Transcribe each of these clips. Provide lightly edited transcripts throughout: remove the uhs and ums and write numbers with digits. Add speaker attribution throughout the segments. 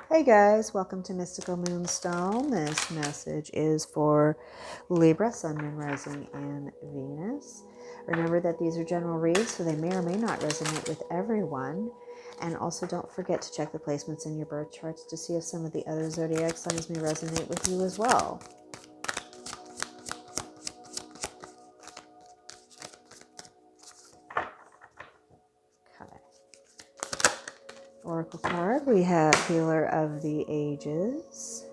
Speaker 1: Hey guys, welcome to Mystical Moonstone. This message is for Libra, Sun, Moon, Rising, and Venus. Remember that these are general reads, so they may or may not resonate with everyone. And also don't forget to check the placements in your birth charts to see if some of the other zodiac signs may resonate with you as well. Okay. Oracle card, we have Healer of the Ages.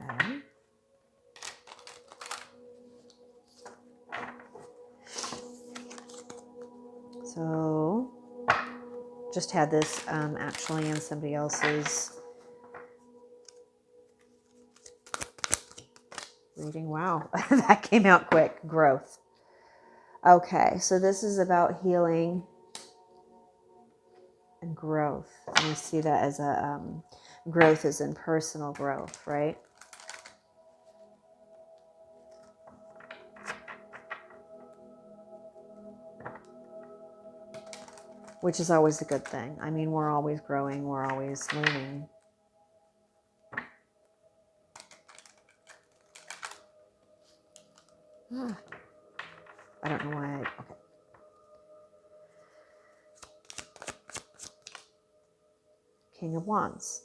Speaker 1: Okay. So, just had this actually in somebody else's reading. Wow, that came out quick. Growth. Okay, so this is about healing and growth. And we see that as a growth is in personal growth, right? Which is always a good thing. I mean, we're always growing, we're always learning. I don't know why okay. King of Wands.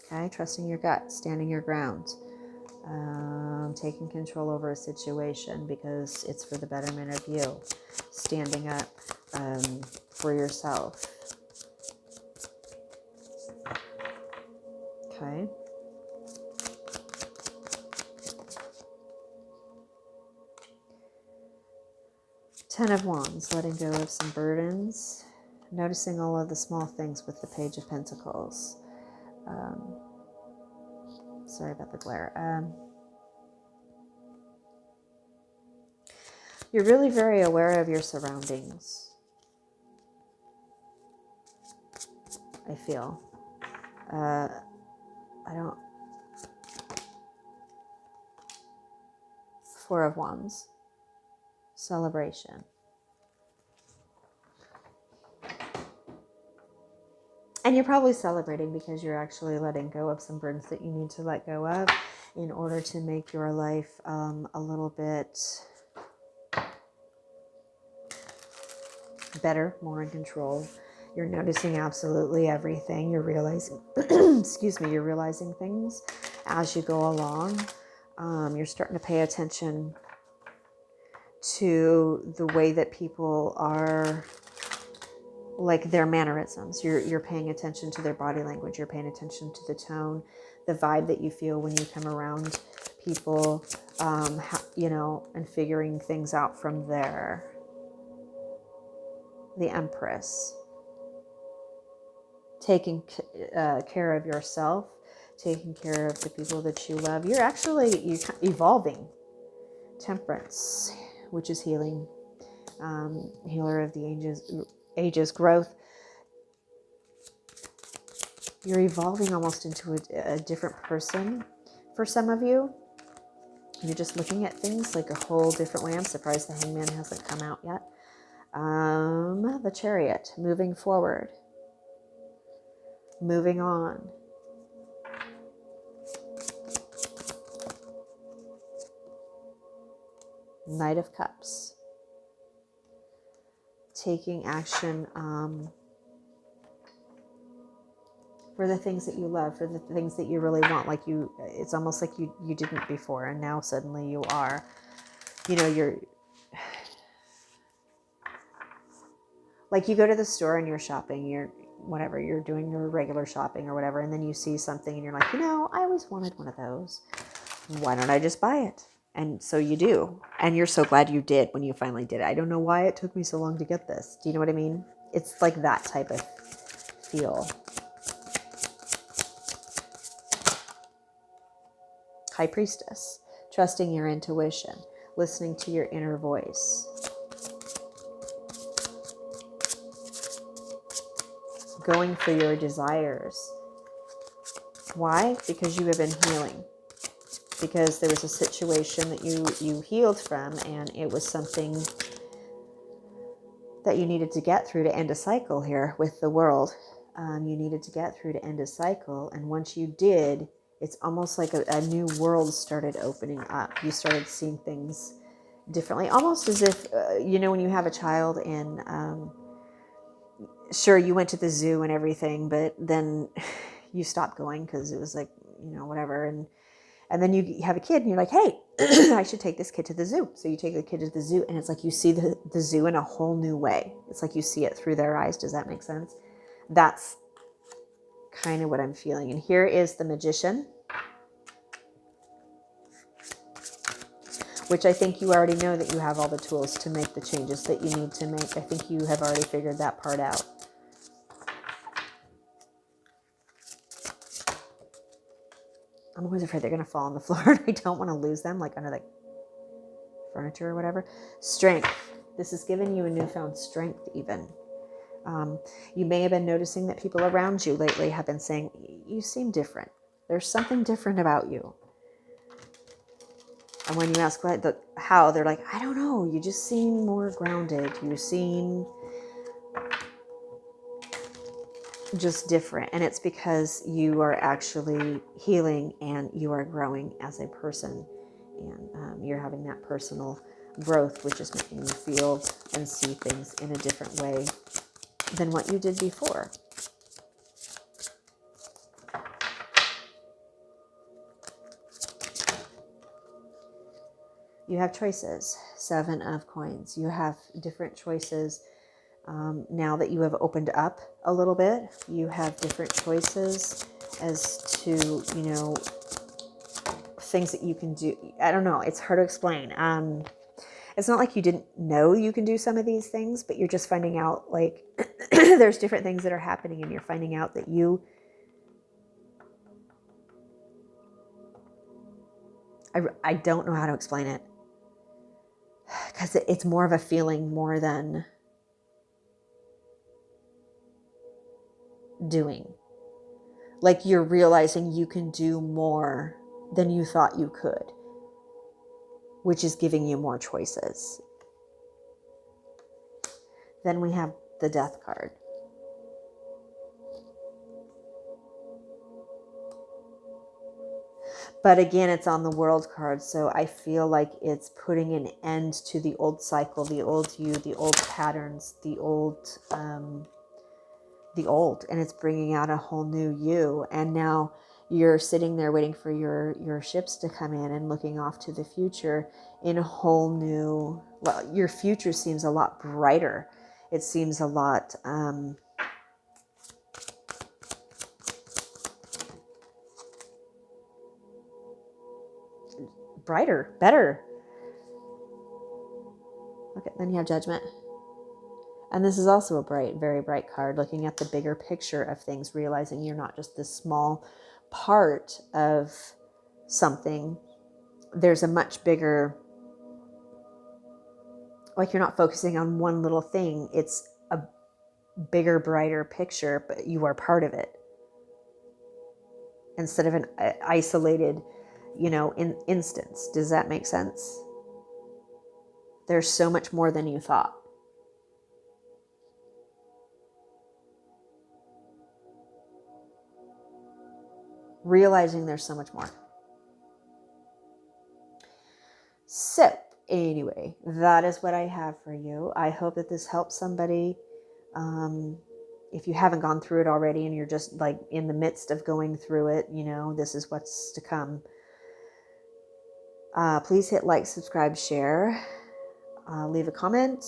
Speaker 1: Okay, trusting your gut, standing your ground. Taking control over a situation because it's for the betterment of you. Standing up for yourself. Okay. Ten of Wands, letting go of some burdens. Noticing all of the small things with the Page of Pentacles. Sorry about the glare. You're really very aware of your surroundings. I feel. Four of Wands. Celebration. And you're probably celebrating because you're actually letting go of some burdens that you need to let go of in order to make your life a little bit better, more in control. You're noticing absolutely everything. You're realizing, excuse me, you're realizing things as you go along. You're starting to pay attention to the way that people are, like their mannerisms. You're paying attention to their body language. You're paying attention to the tone, the vibe that you feel when you come around people, and figuring things out from there. The Empress. Taking care of yourself, taking care of the people that you love. You're evolving. Temperance, which is healing. Healer of the ages, growth. You're evolving almost into a different person for some of you. You're just looking at things like a whole different way. I'm surprised the Hangman hasn't come out yet. The Chariot, moving forward. Moving on. Knight of Cups. Taking action for the things that you love, for the things that you really want. Like it's almost like you didn't before, and now suddenly you are. You're like, you go to the store and you're shopping, you're doing your regular shopping or whatever, and then you see something and you're like, I always wanted one of those. Why don't I just buy it? And so you do. And you're so glad you did when you finally did it. I don't know why it took me so long to get this. Do you know what I mean? It's like that type of feel. High Priestess, trusting your intuition, listening to your inner voice. Going for your desires. Why? Because you have been healing. Because there was a situation that you healed from, and it was something that you needed to get through to end a cycle here with the world. You needed to get through to end a cycle. And once you did, it's almost like a new world started opening up. You started seeing things differently, almost as if, when you have a child and sure, you went to the zoo and everything, but then you stopped going because it was like, whatever. And then you have a kid and you're like, hey, I should take this kid to the zoo. So you take the kid to the zoo and it's like you see the zoo in a whole new way. It's like you see it through their eyes. Does that make sense? That's kind of what I'm feeling. And here is the Magician, which I think you already know that you have all the tools to make the changes that you need to make. I think you have already figured that part out. I'm always afraid they're going to fall on the floor and I don't want to lose them, like under the furniture or whatever. Strength. This has given you a newfound strength even. You may have been noticing that people around you lately have been saying, you seem different. There's something different about you. And when you ask how, they're like, I don't know. You just seem more grounded. You seem just different. And it's because you are actually healing and you are growing as a person. And you're having that personal growth, which is making you feel and see things in a different way than what you did before. You have choices. 7 of Coins. You have different choices. Now that you have opened up a little bit, you have different choices as to, things that you can do. I don't know. It's hard to explain. It's not like you didn't know you can do some of these things, but you're just finding out like there's different things that are happening and you're finding out that I don't know how to explain it because it's more of a feeling more than doing. Like you're realizing you can do more than you thought you could, which is giving you more choices. Then we have the Death card. But again, it's on the World card, so I feel like it's putting an end to the old cycle, the old you, the old patterns, the old, and it's bringing out a whole new you. And now you're sitting there waiting for your ships to come in and looking off to the future in a whole new, well, your future seems a lot brighter. It seems a lot, brighter, better. Okay, then you have Judgment. And this is also a very bright card, looking at the bigger picture of things, realizing you're not just this small part of something. There's a much bigger, like you're not focusing on one little thing. It's a bigger, brighter picture, but you are part of it. Instead of an isolated, instance. Does that make sense? There's so much more than you thought. Realizing there's so much more. So anyway, that is what I have for you. I hope that this helps somebody. If you haven't gone through it already and you're just like in the midst of going through it, this is what's to come. Please hit like, subscribe, share, leave a comment.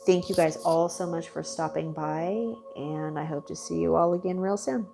Speaker 1: Thank you guys all so much for stopping by, and I hope to see you all again real soon.